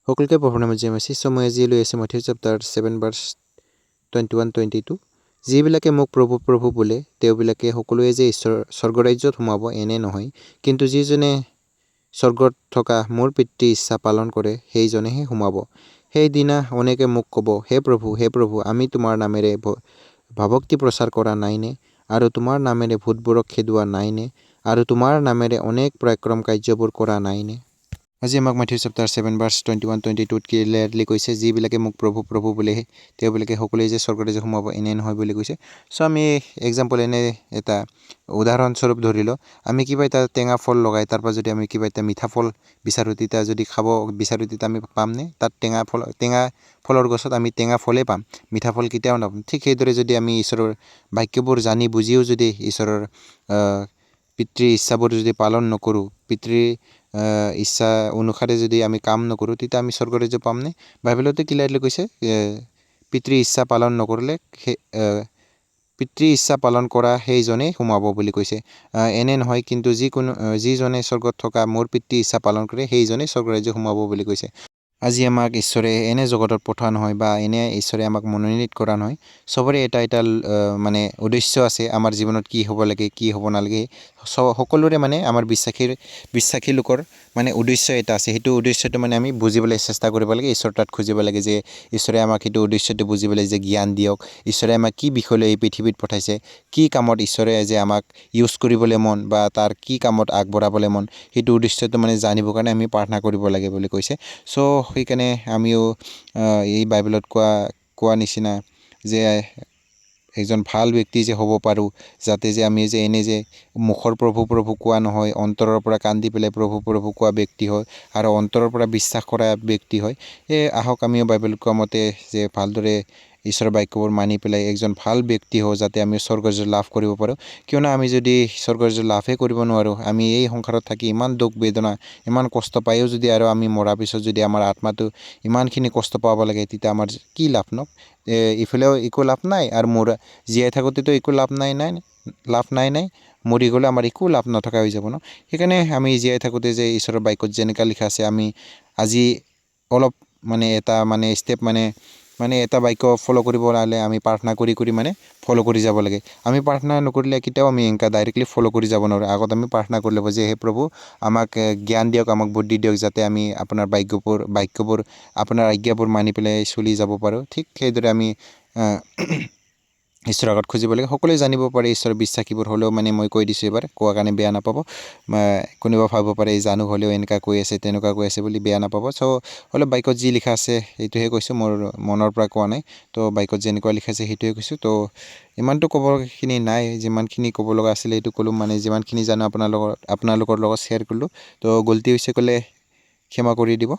সকলোকে প্ৰভুৰ নামত জয় মসিহ। চ' মই আজি লৈ আছোঁ মাথিউ চেপ্টাৰ 7 ভাৰ্ছ 21-22। যিবিলাকে মোক প্ৰভু প্ৰভু বোলে তেওঁবিলাকে সকলোৱে যে স্বৰ্গৰাজ্যত সোমাব এনে নহয়, কিন্তু যিজনে স্বৰ্গত থকা মোৰ পিতৃৰ ইচ্ছা পালন কৰে সেইজনেহে সোমাব। সেইদিনা অনেকে মোক ক'ব, হে প্ৰভু, আমি তোমাৰ নামেৰে ভাৱক্তি প্ৰচাৰ কৰা নাইনে? আৰু তোমাৰ নামেৰে ভূতবোৰক খেদোৱা নাইনে? আৰু তোমাৰ নামেৰে অনেক পৰাক্ৰম কাৰ্যবোৰ কৰা নাইনে? আজি আমাক মাথিউ চেপ্টাৰ 7 ভাৰ্ছ 21-22 ক্লিয়াৰলি কৈছে, যিবিলাকে মোক প্ৰভু প্ৰভু বোলে তেওঁবিলাকে সকলোৱে যে স্বৰ্গৰাজ্যত সোমাব এনে নহয় বুলি কৈছে। চ' আমি এক্সাম্পল এনে এটা উদাহৰণস্বৰূপ ধৰি লওঁ, আমি কিবা এটা টেঙা ফল লগাই তাৰপৰা যদি আমি কিবা এটা মিঠা ফল বিচাৰোঁ, তেতিয়া যদি খাব বিচাৰোঁ তেতিয়া আমি পামনে? তাত টেঙা ফলৰ গছত আমি টেঙা ফলেই পাম, মিঠা ফল কেতিয়াও নাপাম। ঠিক সেইদৰে যদি আমি ঈশ্বৰৰ বাক্যবোৰ জানি বুজিও যদি ঈশ্বৰৰ পিতৃৰ ইচ্ছাবোৰ যদি পালন নকৰোঁ, পিতৃৰ ইচ্ছা অনুসাৰে যদি আমি কাম নকৰোঁ, তেতিয়া আমি স্বৰ্গৰাজ্য পামনে? বাইবেলতে ক্লিয়াৰলি কৈছে, পিতৃৰ ইচ্ছা পালন নকৰিলে পিতৃৰ ইচ্ছা পালন কৰা সেইজনেই সোমাব বুলি কৈছে। এনে নহয়, কিন্তু যিজনে স্বৰ্গত থকা মোৰ পিতৃৰ ইচ্ছা পালন কৰে সেইজনেই স্বৰ্গৰাজ্য সোমাব বুলি কৈছে। আজি আমাক ঈশ্বৰে এনে জগতত পঠোৱা নহয় বা এনে ঈশ্বৰে আমাক মনোনীত কৰা নহয়। চবৰে এটা মানে উদ্দেশ্য আছে, আমাৰ জীৱনত কি হ'ব লাগে কি হ'ব নালাগে। সকলোৰে মানে আমাৰ বিশ্বাসী লোকৰ মানে উদ্দেশ্য এটা আছে। সেইটো উদ্দেশ্যটো মানে আমি বুজিবলৈ চেষ্টা কৰিব লাগে, ঈশ্বৰ তাত খুজিব লাগে যে ঈশ্বৰে আমাক সেইটো উদ্দেশ্যটো বুজিবলৈ যে জ্ঞান দিয়ক। ঈশ্বৰে আমাক কি বিষয় লৈ এই পৃথিৱীত পঠাইছে, কি কামত ঈশ্বৰে যে আমাক ইউজ কৰিবলৈ মন বা তাৰ কি কামত আগবঢ়াবলৈ মন, সেইটো উদ্দেশ্যটো মানে জানিবৰ কাৰণে আমি প্ৰাৰ্থনা কৰিব লাগে বুলি কৈছে। চ' সেইকাৰণে আমিও এই বাইবেলত কোৱা নিচিনা যে এজন ভাল ব্যক্তি যে হ'ব পাৰোঁ, যাতে যে আমি যে এনে যে মুখৰ প্ৰভু প্ৰভু কোৱা নহয়, অন্তৰৰ পৰা কান্দি পেলাই প্ৰভু প্ৰভু কোৱা ব্যক্তি হয় আৰু অন্তৰৰ পৰা বিশ্বাস কৰা ব্যক্তি হয়। আহক আমিও বাইবেলত কোৱা মতে যে ভালদৰে ঈশ্বৰৰ বাক্যবোৰ মানি পেলাই একজন ভাল ব্যক্তি হওঁ, যাতে আমি স্বৰ্গৰাজ্য লাভ কৰিব পাৰোঁ। কিয়নো আমি যদি স্বৰ্গৰাজ্য লাভেই কৰিব নোৱাৰোঁ, আমি এই সংসাৰত থাকি ইমান দুখ বেদনা ইমান কষ্ট পায়ো যদি আৰু আমি মৰাৰ পিছত যদি আমাৰ আত্মাটো ইমানখিনি কষ্ট পাব লাগে, তেতিয়া আমাৰ কি লাভ ন? ইফালেও একো লাভ নাই আৰু জীয়াই থাকোঁতেতো একো লাভ নাই, মৰি গ'লে আমাৰ একো লাভ নথকা হৈ যাব ন। সেইকাৰণে আমি জীয়াই থাকোঁতে যে ঈশ্বৰৰ বাক্যত যেনেকুৱা লিখা আছে, আমি আজি অলপ মানে এটা ষ্টেপ এটা বাক্য ফ'ল' কৰিব হ'লে আমি প্ৰাৰ্থনা কৰি মানে ফ'ল' কৰি যাব লাগে। আমি প্ৰাৰ্থনা নকৰিলে কেতিয়াও আমি এনেকুৱা ডাইৰেক্টলি ফ'ল' কৰি যাব নোৱাৰোঁ। আগত আমি প্ৰাৰ্থনা কৰি ল'ব যে হে প্ৰভু, আমাক জ্ঞান দিয়ক, আমাক বুদ্ধি দিয়ক, যাতে আমি আপোনাৰ বাক্যবোৰ আপোনাৰ আজ্ঞাবোৰ মানি পেলাই চলি যাব পাৰোঁ। ঠিক সেইদৰে আমি ঈশ্বৰৰ আগত খুজিব লাগে। সকলোৱে জানিব পাৰে ঈশ্বৰৰ বিশ্বাসীবোৰ, হ'লেও মানে মই কৈ দিছোঁ এবাৰ, কোৱাৰ কাৰণে বেয়া নাপাব। কোনোবা ভাবিব পাৰে জানো হ'লেও এনেকুৱা কৈ আছে তেনেকুৱা কৈ আছে বুলি, বেয়া নাপাব। চ' অলপ বাক্যত যি লিখা আছে সেইটোহে কৈছোঁ, মোৰ মনৰ পৰা কোৱা নাই। তো বাক্যত যেনেকুৱা লিখা আছে সেইটোৱে কৈছোঁ। তো ইমানটো ক'বখিনি নাই, যিমানখিনি ক'ব লগা আছিলে সেইটো ক'লোঁ, মানে যিমানখিনি জানো আপোনালোকৰ লগত শ্বেয়াৰ কৰিলোঁ। তো গলতি হৈছে ক'লে ক্ষমা কৰি দিব।